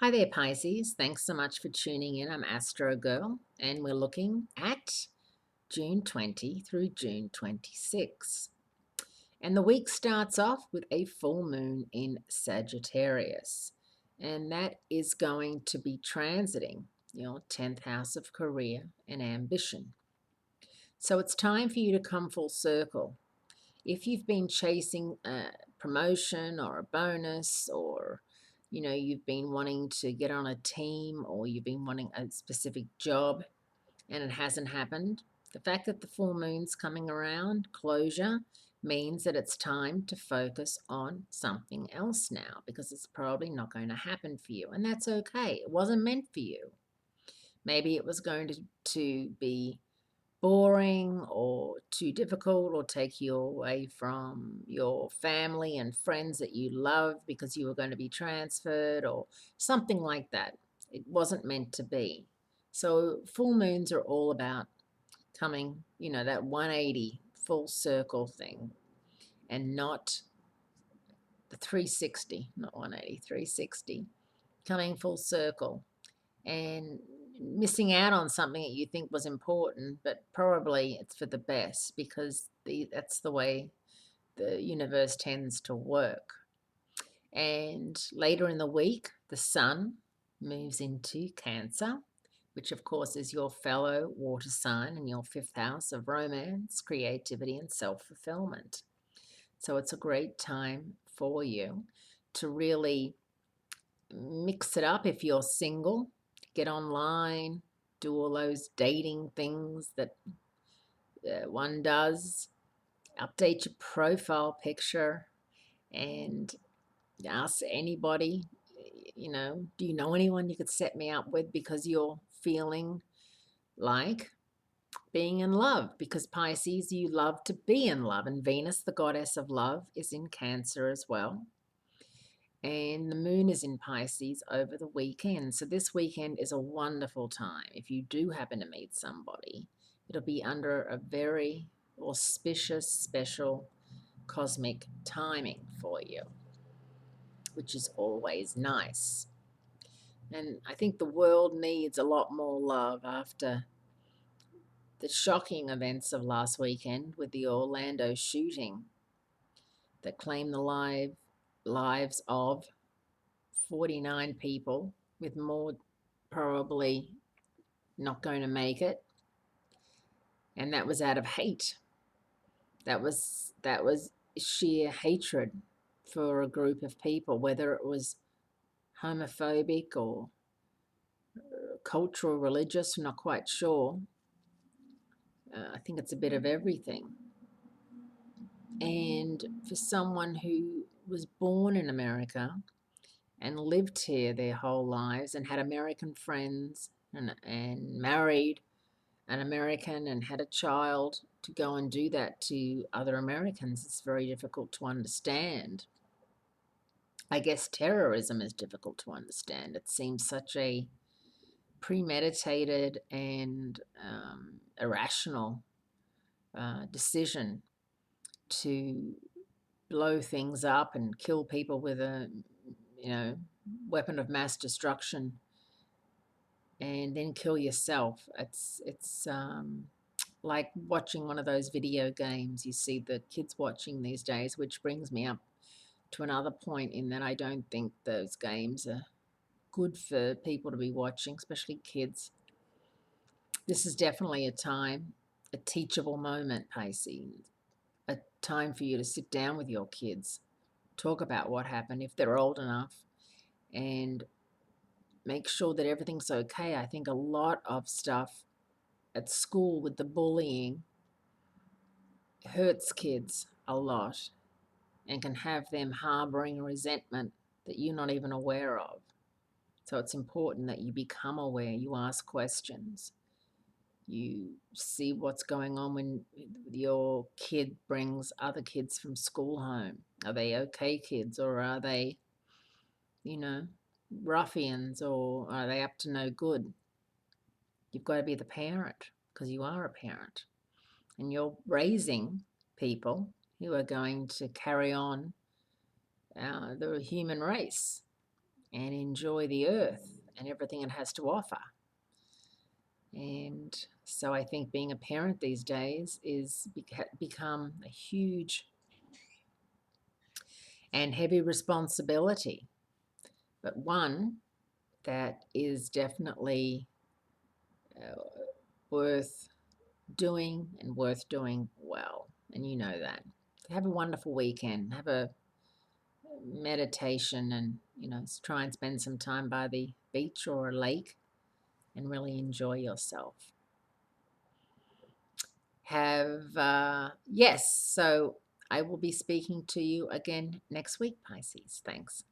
Hi there, Pisces. Thanks so much for tuning in. I'm Astrogirl, and we're looking at June 20 through June 26. And the week starts off with a full moon in Sagittarius, and that is going to be transiting your 10th house of career and ambition. So it's time for you to come full circle. If you've been chasing a promotion or a bonus, or you've been wanting to get on a team, or you've been wanting a specific job and it hasn't happened, the fact that the full moon's coming around, closure, means that it's time to focus on something else now, because it's probably not going to happen for you, and that's okay. It wasn't meant for you. Maybe it was going to be boring or too difficult, or take you away from your family and friends that you love because you were going to be transferred or something like that. It wasn't meant to be. So full moons are all about coming, that 180 full circle thing, and not the 360, not 180, 360, coming full circle and missing out on something that you think was important, but probably it's for the best, because that's the way the universe tends to work. And later in the week, the sun moves into Cancer, which of course is your fellow water sign and your fifth house of romance, creativity, and self-fulfillment. So it's a great time for you to really mix it up. If you're single, get online, do all those dating things that one does, update your profile picture, and ask anybody, do you know anyone you could set me up with, because you're feeling like being in love, because Pisces, you love to be in love, and Venus, the goddess of love, is in Cancer as well. And the moon is in Pisces over the weekend. So this weekend is a wonderful time. If you do happen to meet somebody, it'll be under a very auspicious, special cosmic timing for you, which is always nice. And I think the world needs a lot more love after the shocking events of last weekend with the Orlando shooting that claimed the lives of 49 people, with more probably not going to make it. And that was out of hate. That was sheer hatred for a group of people, whether it was homophobic or cultural, religious, I'm not quite sure. I think it's a bit of everything. And for someone who was born in America and lived here their whole lives and had American friends, and married an American and had a child, to go and do that to other Americans, it's very difficult to understand. I guess terrorism is difficult to understand. It seems such a premeditated and irrational decision to blow things up and kill people with a, weapon of mass destruction, and then kill yourself. It's like watching one of those video games you see the kids watching these days, which brings me up to another point, in that I don't think those games are good for people to be watching, especially kids. This is definitely a teachable moment, Pisces, a time for you to sit down with your kids, talk about what happened if they're old enough, and make sure that everything's okay. I think a lot of stuff at school with the bullying hurts kids a lot, and can have them harboring resentment that you're not even aware of. So it's important that you become aware, you ask questions, you see what's going on when your kid brings other kids from school home. Are they okay kids, or are they, you know, ruffians, or are they up to no good? You've got to be the parent, because you are a parent, and you're raising people who are going to carry on the human race. and enjoy the earth and everything it has to offer. And so I think being a parent these days is become a huge and heavy responsibility, but one that is definitely uh, worth doing and worth doing well. And you know that. Have a wonderful weekend. Have a meditation and, try and spend some time by the beach or a lake and really enjoy yourself. Yes, so I will be speaking to you again next week, Pisces. Thanks.